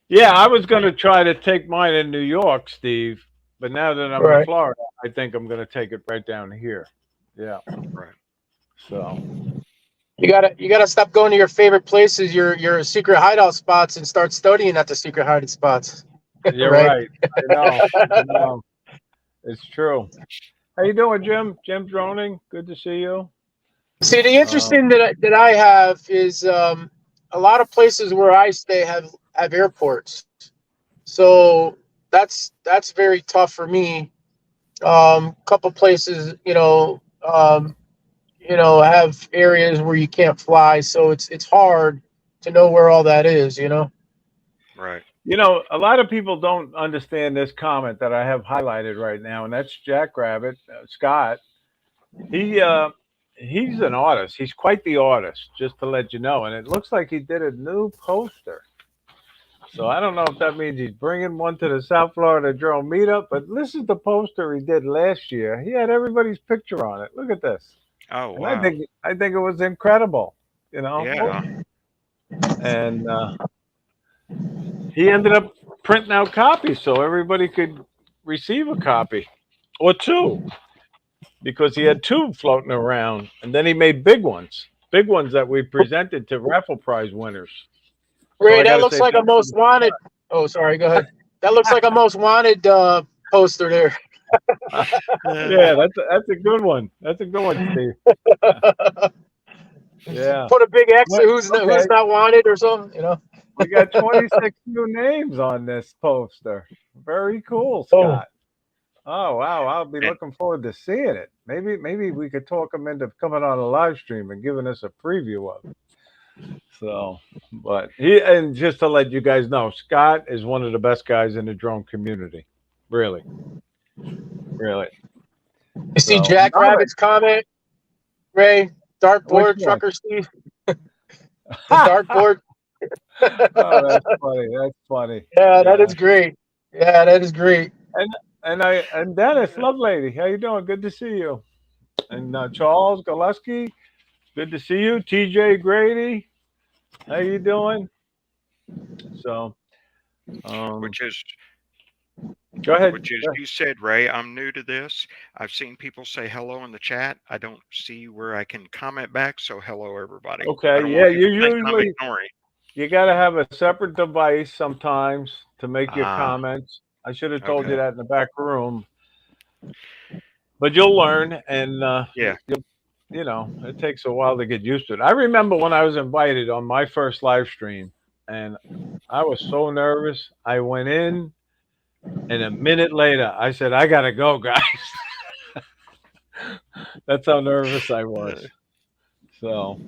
yeah, I was going to try to take mine in New York, Steve, but now that I'm in
right.
Florida, I think I'm going to take it right down here. Yeah.
Right.
So,
You gotta stop going to your favorite places, your secret hideout spots, and start studying at the secret hideout spots.
you're
Right.
right. I know. I know. It's true. How you doing, Jim? Jim Droning. Good to see you.
See, the
Um,
interesting that I have is a lot of places where I stay have airports, so that's very tough for me. Couple places, have areas where you can't fly, so it's hard to know where all that is.
Right.
A lot of people don't understand this comment that I have highlighted right now, and that's Jackrabbit Scott. He he's an artist. He's quite the artist, just to let you know. And it looks like he did a new poster. So I don't know if that means he's bringing one to the South Florida Drone meetup, but this is the poster he did last year. He had everybody's picture on it. Look at this,
Oh,
and I
wow.
think I think it was incredible. You know,
Yeah.
and he ended up printing out copies so everybody could receive a copy or two because he had two floating around, and then he made big ones that we presented to raffle prize winners. So
Ray,
I got
that
to
looks
say
like a
thank
most
you.
wanted. Oh, sorry. Go ahead. That looks like a most wanted poster there.
Yeah, that's a good one. That's a good one, Steve. Yeah.
Put a big X
What?
who's
Okay.
not wanted or something.
We got 26 new names on this poster. Very cool,
Oh,
Scott. Oh wow, I'll be
And
looking forward to seeing it. Maybe we could talk him into coming on a live stream and giving us a preview of it. So, but he and just to let you guys know, Scott is one of the best guys in the drone community. Really, really.
you see
So,
Jack Rabbit's comment, Ray?
which
Dartboard,
one?
Trucker Steve, the dartboard.
Oh, that's funny. That's funny.
Yeah, that
Yeah.
is great. Yeah, that is great.
And and Dennis, love lady, how you doing? Good to see you. And Charles Gillespie, good to see you. TJ Grady, how you doing? So, um,
which is
go ahead.
which is
Go ahead.
you said, Ray, I'm new to this. I've seen people say hello in the chat. I don't see where I can comment back, so hello everybody. I
Okay,
don't
yeah,
want people
you
to think I'm
usually
ignoring.
you got to have a separate device sometimes to make your
Ah,
comments. I should have told you
okay.
that in the back room, but you'll learn, and
Yeah.
it takes a while to get used to it. I remember when I was invited on my first live stream, and I was so nervous. I went in, and a minute later, I said, "I gotta go, guys." That's how nervous I was.
Uh,
So,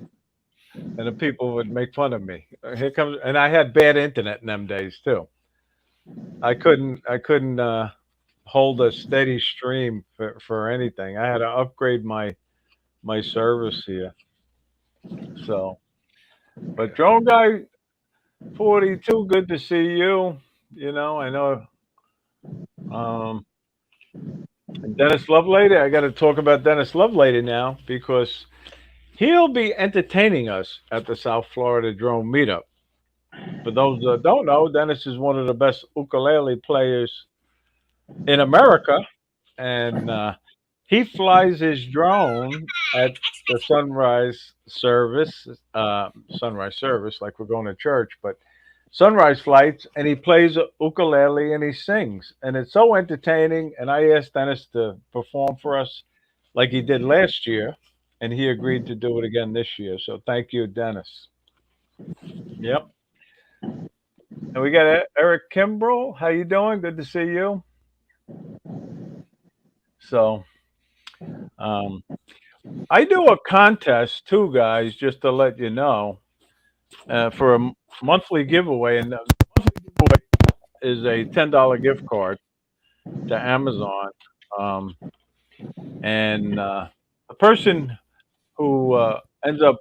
and the people would make fun of me. Here comes, and I had bad internet in them days too. I couldn't hold a steady stream for anything. I had to upgrade my service here. So, but
okay.
drone guy 42, good to see you. I know. Um, and Dennis Lovelady, I got to talk about Dennis Lovelady now because he'll be entertaining us at the South Florida Drone Meetup. For those that don't know, Dennis is one of the best ukulele players in America, and he flies his drone at the sunrise service, like we're going to church, but sunrise flights, and he plays a ukulele and he sings, and it's so entertaining. And I asked Dennis to perform for us, like he did last year, and he agreed to do it again this year. So thank you, Dennis. Yep. And we got Eric Kimbrell. How you doing? Good to see you. So, um, I do a contest too, guys, just to let you know, for a monthly giveaway, and the monthly giveaway is a $10 gift card to Amazon, um, and the person who ends up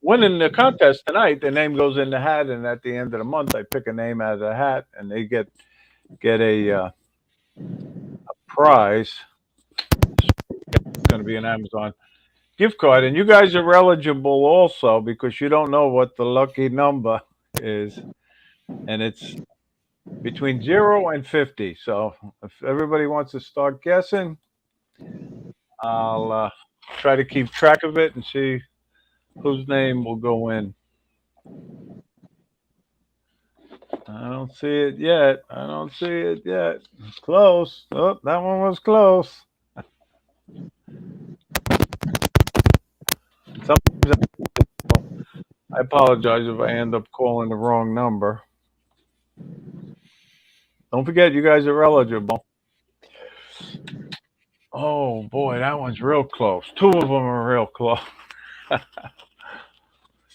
winning the contest tonight, their name goes in the hat, and at the end of the month, I pick a name out of the hat, and they get a prize. It's going to be an Amazon gift card, and you guys are eligible also because you don't know what the lucky number is, and it's between 0 and 50. So if everybody wants to start guessing, I'll try to keep track of it and see whose name will go in. I don't see it yet. I don't see it yet. It's close. Oh, that one was close. Sometimes I apologize if I end up calling the wrong number. Don't forget, you guys are eligible. Oh boy, that one's real close. Two of them are real close.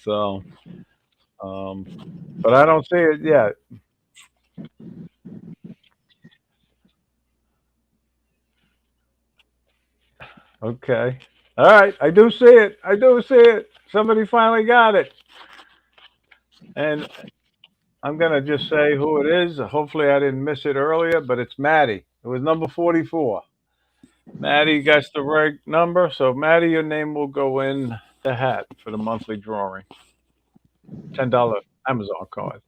So, um, but I don't see it yet. Okay. All right. I do see it. I do see it. Somebody finally got it. And I'm going to just say who it is. Hopefully I didn't miss it earlier, but it's Maddie. It was number 44. Maddie got the right number. So, Maddie, your name will go in the hat for the monthly drawing. $10 Amazon card.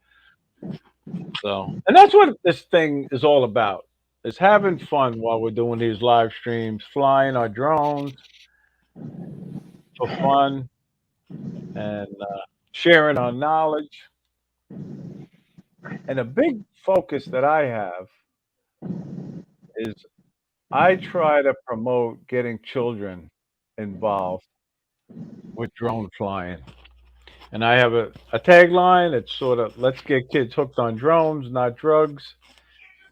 So, and that's what this thing is all about. Is having fun while we're doing these live streams, flying our drones for fun, and sharing our knowledge. And a big focus that I have is I try to promote getting children involved with drone flying. And I have a tagline. It's sort of let's get kids hooked on drones, not drugs.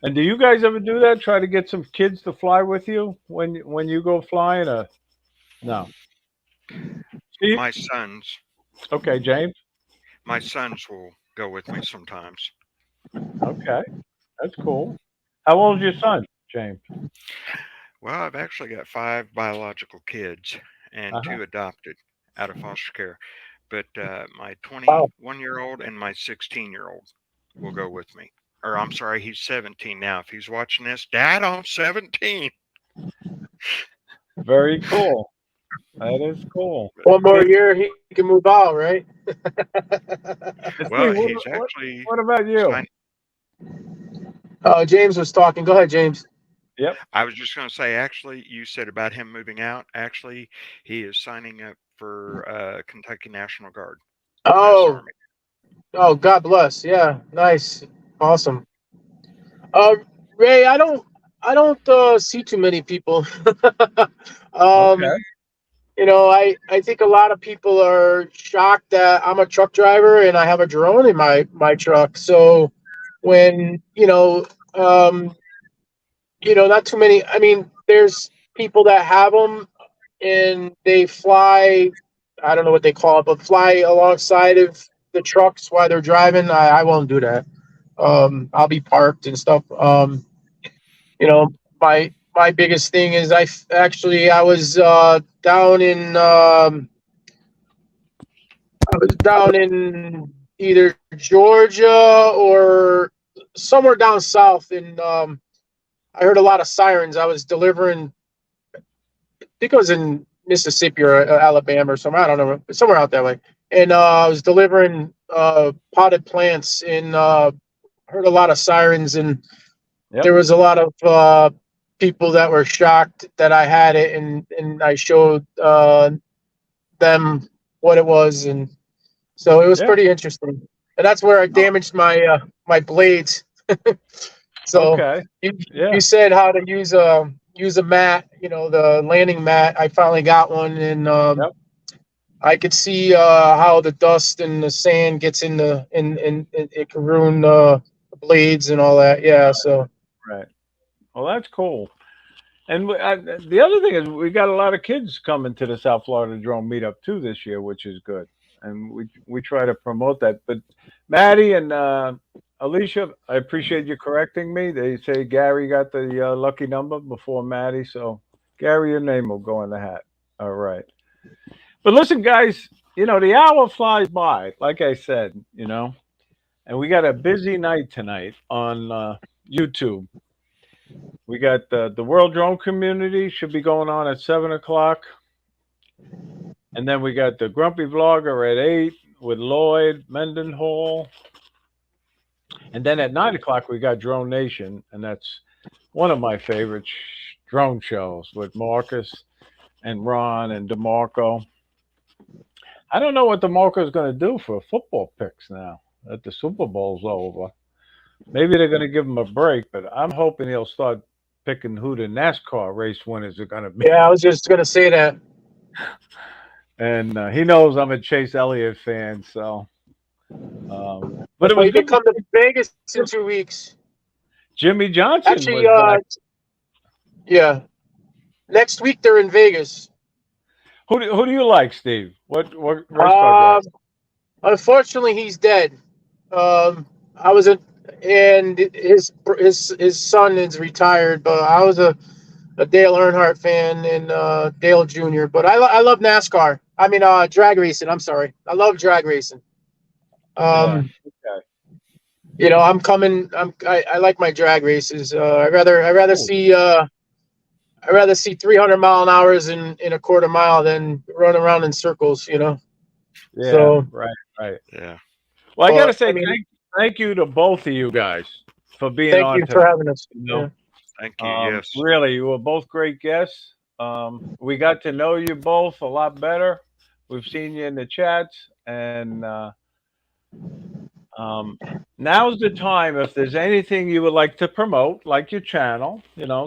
And do you guys ever do that? Try to get some kids to fly with you when you go flying? Or no? Steve?
My sons,
Okay, James.
my sons will go with me sometimes.
Okay, that's cool. How old is your son, James?
Well, I've actually got five biological kids and
Uh huh.
two adopted out of foster care. But my
Wow.
21-year-old and my 16-year-old will go with me. Or I'm sorry, he's 17 now. If he's watching this, Dad, I'm 17.
Very cool. That is cool.
One more
Steve,
year, he can move out, right?
Well,
Steve,
he's actually
what about you?
signed.
James was talking. Go ahead, James.
Yep.
I was just going to say, actually, you said about him moving out. Actually, he is signing up for Kentucky National Guard, U.S.
Oh,
Army.
oh, God bless. Yeah, nice, awesome. Uh, Ray, I don't see too many people. um,
Okay.
I think a lot of people are shocked that I'm a truck driver and I have a drone in my truck. So when not too many. I mean, there's people that have them and they fly. I don't know what they call it, but fly alongside of the trucks while they're driving. I won't do that. I'll be parked and stuff. You know, my biggest thing is I was down in either Georgia or somewhere down south, and I heard a lot of sirens. I was delivering. I think it was in Mississippi or Alabama or somewhere. I don't know, somewhere out that way. And I was delivering potted plants, and heard a lot of sirens, and
Yep.
there was a lot of people that were shocked that I had it, and I showed them what it was, and so it was
Yeah.
pretty interesting. And that's where I
Oh,
damaged my blades. So
okay.
you
Yeah.
you said how to use a mat, the landing mat. I finally got one, and
Yep.
I could see how the dust and the sand gets in it can ruin the blades and all that. Yeah, so
Right. Well, that's cool. And the other thing is, we got a lot of kids coming to the South Florida Drone Meetup too this year, which is good. And we try to promote that. But Maddie and Alicia, I appreciate you correcting me. They say Gary got the lucky number before Maddie, so Gary, your name will go in the hat. All right. But listen, guys, the hour flies by. Like I said, and we got a busy night tonight on YouTube. We got the World Drone Community should be going on at 7 o'clock, and then we got the Grumpy Vlogger at 8 with Lloyd Mendenhall, and then at 9 o'clock we got Drone Nation, and that's one of my favorite drone shows with Marcus and Ron and Demarco. I don't know what Demarco is going to do for football picks now that the Super Bowl's over. Maybe they're going to give him a break, but I'm hoping he'll start picking who the NASCAR race winners are going to be.
yeah, I was just gonna say that.
And he knows I'm a Chase Elliott fan, so. But it
Oh,
was
you can
good to
come to
see
Vegas in 2 weeks.
Jimmy Johnson
Actually,
was back.
yeah. Next week they're in Vegas.
Who do you like, Steve? What race car driver?
Um, Unfortunately, he's dead. I was a, and his son is retired, but I was a Dale Earnhardt fan and Dale Jr. But I love NASCAR. I mean, drag racing. I'm sorry, I love drag racing.
Yeah.
Um,
Okay.
I'm coming. I like my drag races.
Cool.
I rather see 300-mile-an-hours in a quarter mile than run around in circles.
Yeah.
So,
Right. Right.
Yeah.
Well, I got to
but I
say
mean,
thank you to both of you guys for being
thank
on
you for
tonight.
having us.
You
Yeah.
know,
Thank you. Yes.
really, you were both great guests. We got to know you both a lot better. We've seen you in the chats, and um, now's the time. If there's anything you would like to promote, like your channel,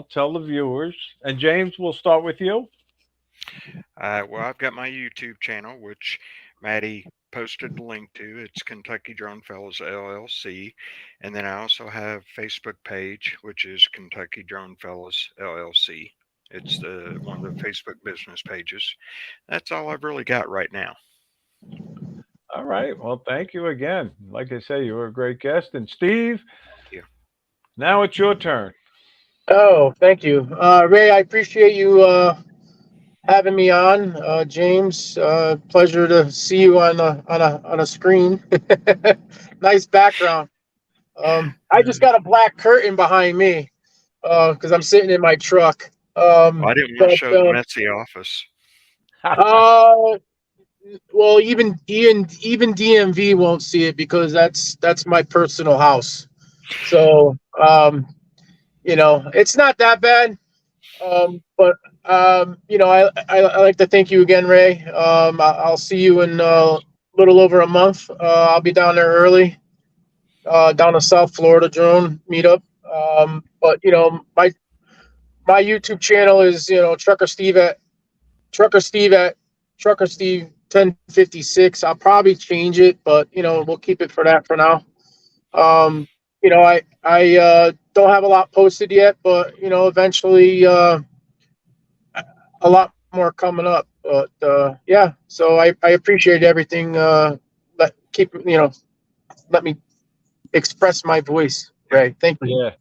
tell the viewers. And James, we'll start with you.
Well, I've got my YouTube channel, which Maddie posted the link to. It's Kentucky Drone Fellows LLC, and then I also have Facebook page, which is Kentucky Drone Fellows LLC. It's the one of the Facebook business pages. That's all I've really got right now.
All right. Well, thank you again. Like I say, you were a great guest. And Steve,
Yeah.
now it's your turn.
Oh, thank you, Ray. I appreciate you having me on. James, pleasure to see you on a screen. Nice background. I just got a black curtain behind me because I'm sitting in my truck.
Well, I didn't want to
But
show the messy office.
uh, well, even DMV won't see it because that's my personal house. So it's not that bad. But I like to thank you again, Ray. I'll see you in a little over a month. I'll be down there early, down to South Florida drone meetup. But my YouTube channel is Trucker Steve at Trucker Steve 1056. I'll probably change it, but we'll keep it for that for now. I don't have a lot posted yet, but eventually a lot more coming up. But yeah, so I appreciate everything. Let me express my voice, Ray. Thank you.
Yeah.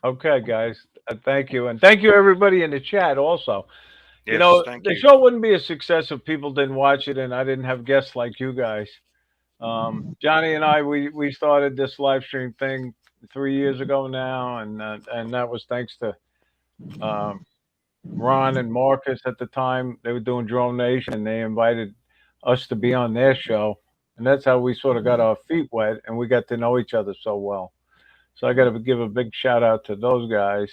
Okay, guys. Thank you. And thank you, everybody in the chat also.
Yes, thank
The
you.
show wouldn't be a success if people didn't watch it and I didn't have guests like you guys. Johnny and I, we started this live stream thing 3 years ago now, and that was thanks to um, Ron and Marcus at the time. They were doing Drone Nation, and they invited us to be on their show, and that's how we sort of got our feet wet, and we got to know each other so well. So I got to give a big shout out to those guys.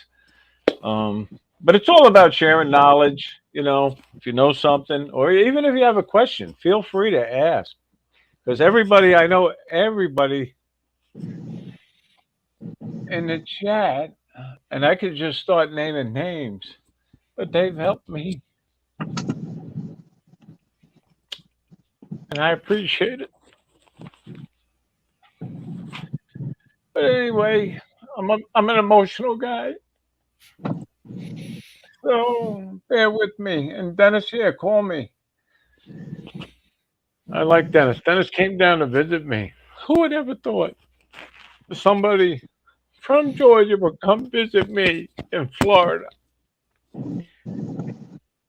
Um, but it's all about sharing knowledge. If you know something, or even if you have a question, feel free to ask. Because I know everybody in the chat, and I could just start naming names, but they've helped me, and I appreciate it. But anyway, I'm an emotional guy, so bear with me. And Dennis, yeah, call me. I like Dennis. Dennis came down to visit me. Who would ever thought somebody from Georgia would come visit me in Florida?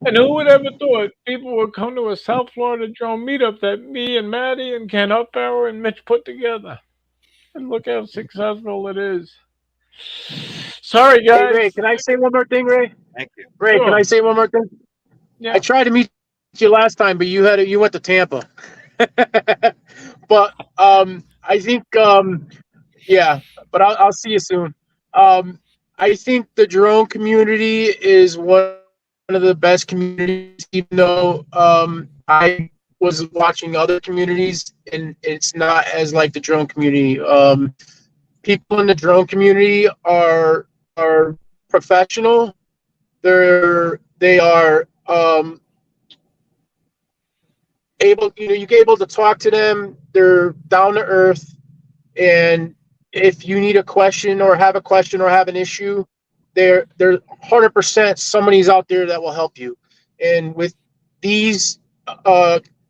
And who would ever thought people would come to a South Florida drone meetup that me and Maddie and Ken Uppower and Mitch put together? And look how successful it is. Sorry,
Hey, Ray,
guys.
can I say one more thing, Ray?
Thank you.
Ray, can
Sure.
I say one more thing? I
Yeah.
tried to meet you last time, but you went to Tampa. But I think yeah, but I'll see you soon. I think the drone community is one of the best communities, even though I was watching other communities and it's not as like the drone community. People in the drone community are professional. They are able, you're able to talk to them. They're down to earth, and if you need a question or have an issue, There 100% somebody's out there that will help you. And with these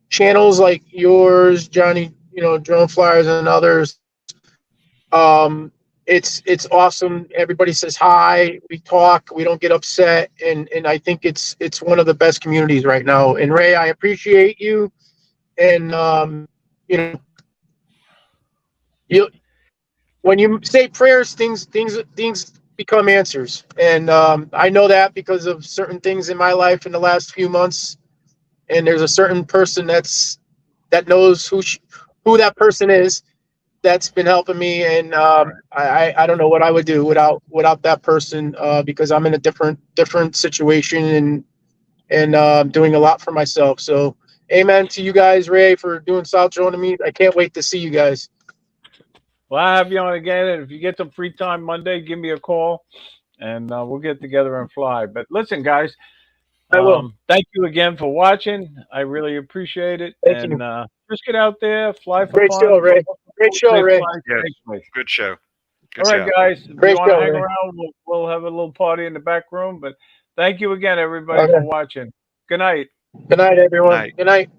channels like yours, Johnny, Drone Flyers and others, it's awesome. Everybody says hi. We talk. We don't get upset, and I think it's one of the best communities right now. And Ray, I appreciate you. And you know, you when you say prayers, things become answers. And I know that because of certain things in my life in the last few months. And there's a certain person that knows who that person is that's been helping me, and I don't know what I would do without that person, because I'm in a different situation, and doing a lot for myself. So, amen to you guys, Ray, for doing South Drone to me. I can't wait to see you guys.
Well, I'll have you on again, and if you get some free time Monday, give me a call, and we'll get together and fly. But listen, guys,
I will.
thank you again for watching. I really appreciate it.
Thank
And
you.
Just get out there, fly for
Great show,
fun.
Ray. Great show,
Safe
Ray.
flight,
Yes.
safely.
Good show. Good
All right,
job.
guys. If
Great
you want to
show,
hang
Ray.
around, we'll have a little party in the back room. But thank you again, everybody,
Okay.
for watching. Good night.
Good night, everyone.
Night.
Good night.